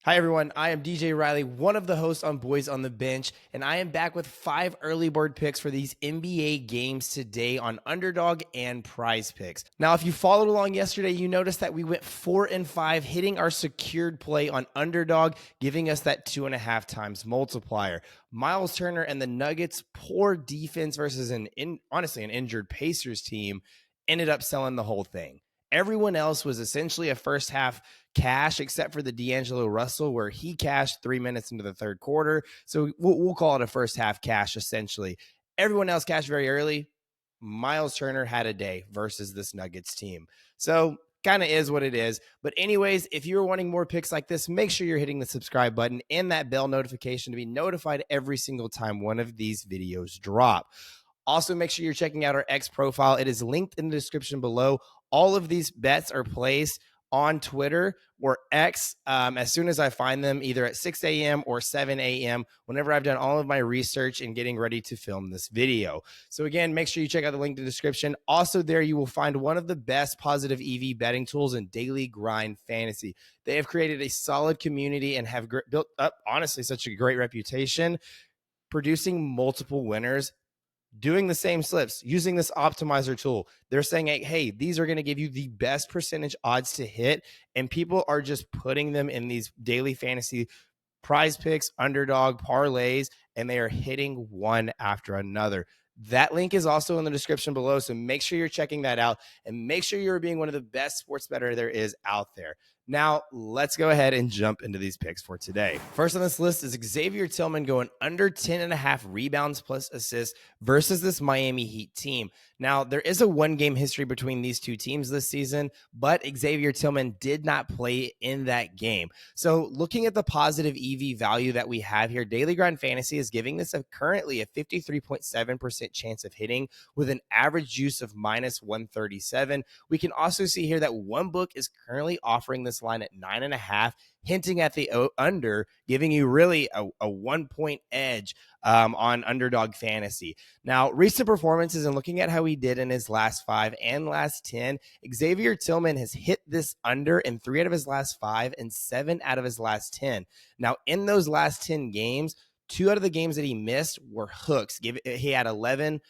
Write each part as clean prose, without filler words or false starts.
Hi, everyone. I am DJ Riley, one of the hosts on Boys on the Bench, and I am back with 5 early board picks for these NBA games today on Underdog and PrizePicks. Now, if you followed along yesterday, you noticed that we went 4 and 5, hitting our secured play on Underdog, giving us that 2.5 times multiplier. Miles Turner and the Nuggets' poor defense versus honestly an injured Pacers team ended up selling the whole thing. Everyone else was essentially a first half cash, except for the D'Angelo Russell, where he cashed 3 minutes into the third quarter. So we'll call it a first half cash, essentially. Everyone else cashed very early. Miles Turner had a day versus this Nuggets team. So kind of is what it is. But anyways, if you're wanting more picks like this, make sure you're hitting the subscribe button and that bell notification to be notified every single time one of these videos drop. Also, make sure you're checking out our X profile. It is linked in the description below. All of these bets are placed on Twitter or X as soon as I find them, either at 6 a.m. or 7 a.m., whenever I've done all of my research and getting ready to film this video. So again, make sure you check out the link in the description. Also there, you will find one of the best positive EV betting tools in daily grind fantasy. They have created a solid community and have built up, honestly, such a great reputation, producing multiple winners, doing the same slips, using this optimizer tool. They're saying, hey, these are going to give you the best percentage odds to hit, and people are just putting them in these daily fantasy PrizePicks, underdog, parlays, and they are hitting one after another. That link is also in the description below, so make sure you're checking that out and make sure you're being one of the best sports better there is out there. Now, let's go ahead and jump into these picks for today. First on this list is Xavier Tillman going under 10.5 rebounds plus assists versus this Miami Heat team. Now, there is a one-game history between these two teams this season, but Xavier Tillman did not play in that game. So looking at the positive EV value that we have here, Daily Grind Fantasy is giving this currently a 53.7% chance of hitting with an average juice of minus 137. We can also see here that one book is currently offering this line at 9.5, hinting at the under, giving you really a 1 point edge on Underdog Fantasy. Now, recent performances and looking at how he did in his last 5 and last 10, Xavier Tillman has hit this under in 3 out of his last 5 and 7 out of his last 10. Now, in those last 10 games, 2 out of the games that he missed were hooks. He had 11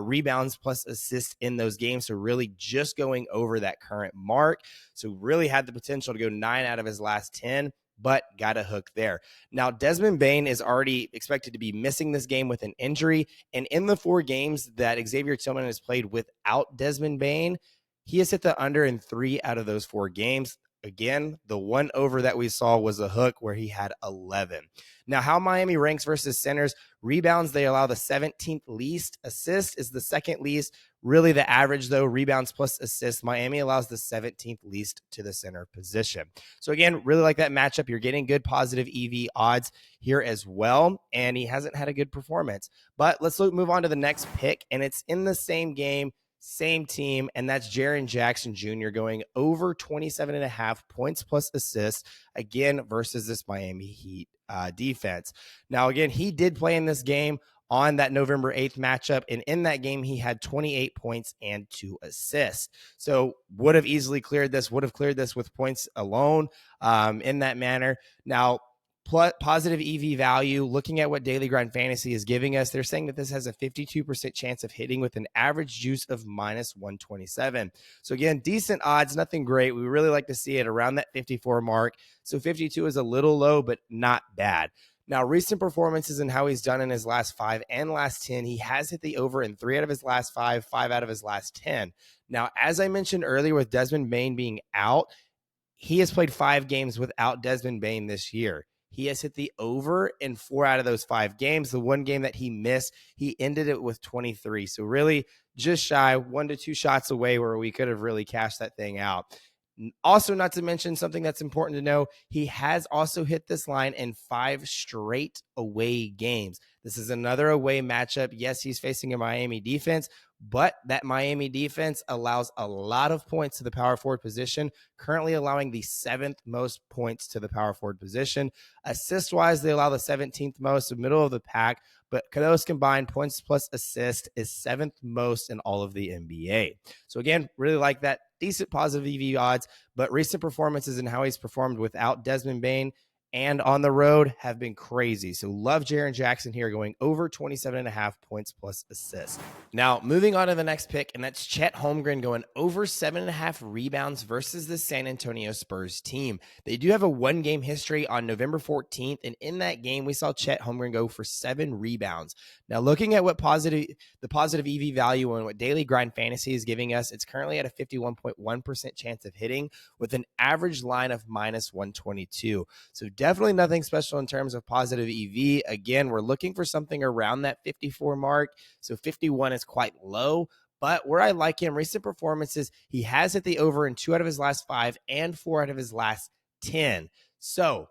rebounds plus assists in those games, so really just going over that current mark. So really had the potential to go 9 out of his last 10, but got a hook there. Now, Desmond Bane is already expected to be missing this game with an injury, and in the 4 games that Xavier Tillman has played without Desmond Bane, he has hit the under in 3 out of those 4 games. Again, the one over that we saw was a hook where he had 11. Now, how Miami ranks versus centers: rebounds, they allow the 17th least. Assists is the second least. Really the average, though, rebounds plus assists, Miami allows the 17th least to the center position. So again, really like that matchup. You're getting good positive EV odds here as well, and he hasn't had a good performance. But let's move on to the next pick, and it's in the same game, same team, and that's Jaren Jackson Jr. going over 27.5 points plus assists, again, versus this Miami Heat defense. Now, again, he did play in this game on that November 8th matchup, and in that game, he had 28 points and 2 assists. So would have easily cleared this, with points alone in that manner. Now, positive EV value, looking at what Daily Grind Fantasy is giving us, they're saying that this has a 52% chance of hitting with an average juice of minus 127. So again, decent odds, nothing great. We really like to see it around that 54 mark. So 52 is a little low, but not bad. Now, recent performances and how he's done in his last 5 and last 10, he has hit the over in 3 out of his last 5, 5 out of his last 10. Now, as I mentioned earlier, with Desmond Bane being out, he has played 5 games without Desmond Bane this year. He has hit the over in 4 out of those 5 games. The one game that he missed, he ended it with 23. So really just shy, 1 to 2 shots away where we could have really cashed that thing out. Also, not to mention something that's important to know, he has also hit this line in 5 straight away games. This is another away matchup. Yes, he's facing a Miami defense, but that Miami defense allows a lot of points to the power forward position, currently allowing the 7th most points to the power forward position. Assist-wise, they allow the 17th most, the middle of the pack, but those combined points plus assist is 7th most in all of the NBA. So again, really like that. Decent positive EV odds, but recent performances and how he's performed without Desmond Bane and on the road have been crazy. So love Jaren Jackson here going over 27.5 points plus assists. Now, moving on to the next pick, and that's Chet Holmgren going over 7.5 rebounds versus the San Antonio Spurs team. They do have a one-game history on November 14th, and in that game, we saw Chet Holmgren go for 7 rebounds. Now, looking at what the positive EV value and what Daily Grind Fantasy is giving us, it's currently at a 51.1% chance of hitting with an average line of minus 122. So definitely nothing special in terms of positive EV. Again, we're looking for something around that 54 mark. So 51 is quite low. But where I like him, recent performances, he has hit the over in 2 out of his last 5 and 4 out of his last 10. So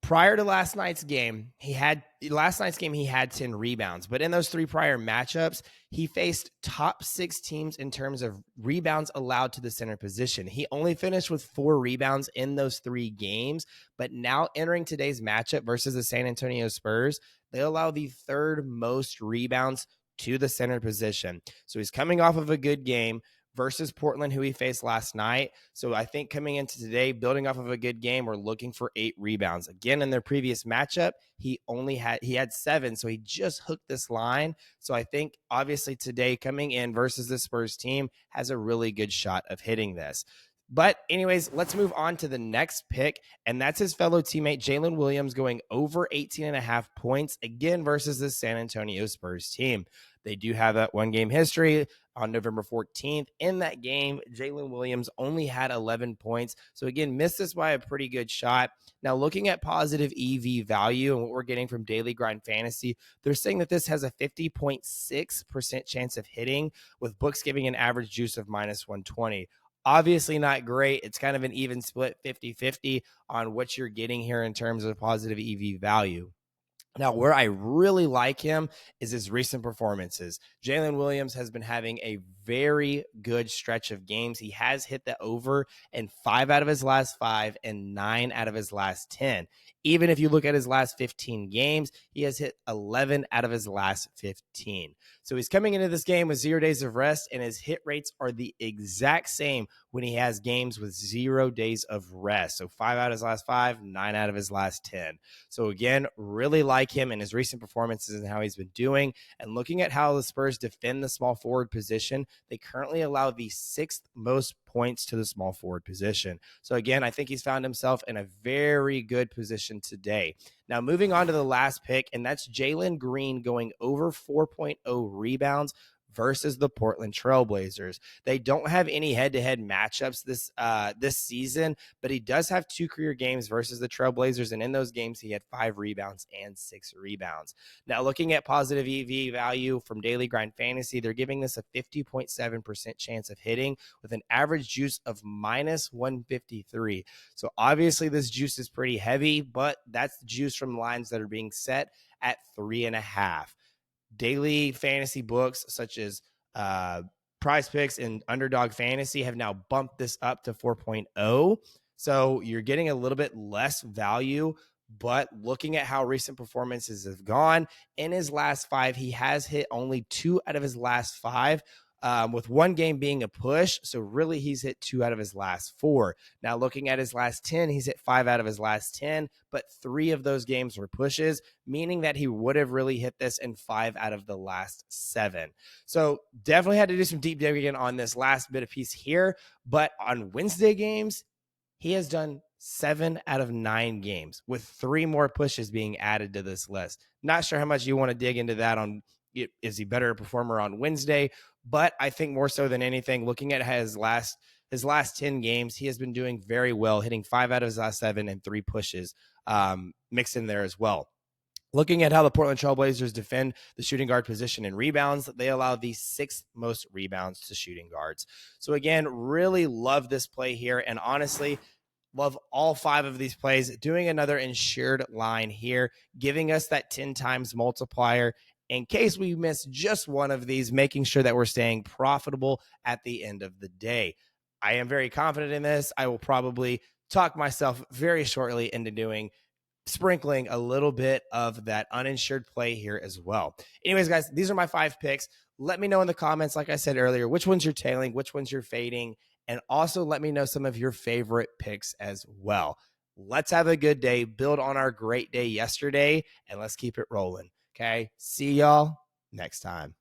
prior to last night's game, he had 10 rebounds. But in those 3 prior matchups, he faced top 6 teams in terms of rebounds allowed to the center position. He only finished with 4 rebounds in those 3 games. But now entering today's matchup versus the San Antonio Spurs, they allow the 3rd most rebounds to the center position. So he's coming off of a good game versus Portland, who he faced last night. So I think coming into today, building off of a good game, we're looking for 8 rebounds. Again, in their previous matchup, he had 7, so he just hooked this line. So I think obviously today coming in versus the Spurs team has a really good shot of hitting this. But anyways, let's move on to the next pick, and that's his fellow teammate Jalen Williams going over 18.5 points, again versus the San Antonio Spurs team. They do have that one-game history on November 14th. In that game, Jalen Williams only had 11 points. So again, missed this by a pretty good shot. Now, looking at positive EV value and what we're getting from Daily Grind Fantasy, they're saying that this has a 50.6% chance of hitting, with books giving an average juice of minus 120. Obviously not great. It's kind of an even split 50-50 on what you're getting here in terms of positive EV value. Now, where I really like him is his recent performances. Jalen Williams has been having a very good stretch of games. He has hit the over in 5 out of his last 5 and 9 out of his last 10. Even if you look at his last 15 games, he has hit 11 out of his last 15. So he's coming into this game with 0 days of rest, and his hit rates are the exact same when he has games with 0 days of rest. So 5 out of his last 5, 9 out of his last 10. So again, really like him and his recent performances and how he's been doing. And looking at how the Spurs defend the small forward position, they currently allow the 6th most points to the small forward position. So again, I think he's found himself in a very good position today. Now, moving on to the last pick, and that's Jalen Green going over 4.0 rebounds versus the Portland Trailblazers. They don't have any head-to-head matchups this season, but he does have 2 career games versus the Trailblazers, and in those games, he had 5 rebounds and 6 rebounds. Now, looking at positive EV value from Daily Grind Fantasy, they're giving this a 50.7% chance of hitting with an average juice of minus 153. So obviously, this juice is pretty heavy, but that's juice from lines that are being set at 3.5. Daily fantasy books such as PrizePicks and Underdog Fantasy have now bumped this up to 4.0. So you're getting a little bit less value, but looking at how recent performances have gone, in his last 5, he has hit only 2 out of his last 5. With one game being a push. So really he's hit 2 out of his last 4. Now looking at his last 10, he's hit 5 out of his last 10, but 3 of those games were pushes, meaning that he would have really hit this in 5 out of the last 7. So definitely had to do some deep digging on this last bit of piece here, but on Wednesday games, he has done 7 out of 9 games with 3 more pushes being added to this list. Not sure how much you want to dig into that on, is he better performer on Wednesday? But I think more so than anything, looking at his last 10 games, he has been doing very well, hitting 5 out of his last 7 and 3 pushes mixed in there as well. Looking at how the Portland Trailblazers defend the shooting guard position in rebounds, they allow the 6th most rebounds to shooting guards. So again, really love this play here. And honestly, love all 5 of these plays. Doing another insured line here, giving us that 10 times multiplier in case we miss just one of these, making sure that we're staying profitable at the end of the day. I am very confident in this. I will probably talk myself very shortly into sprinkling a little bit of that uninsured play here as well. Anyways, guys, these are my 5 picks. Let me know in the comments, like I said earlier, which ones you're tailing, which ones you're fading, and also let me know some of your favorite picks as well. Let's have a good day, build on our great day yesterday, and let's keep it rolling. Okay. See y'all next time.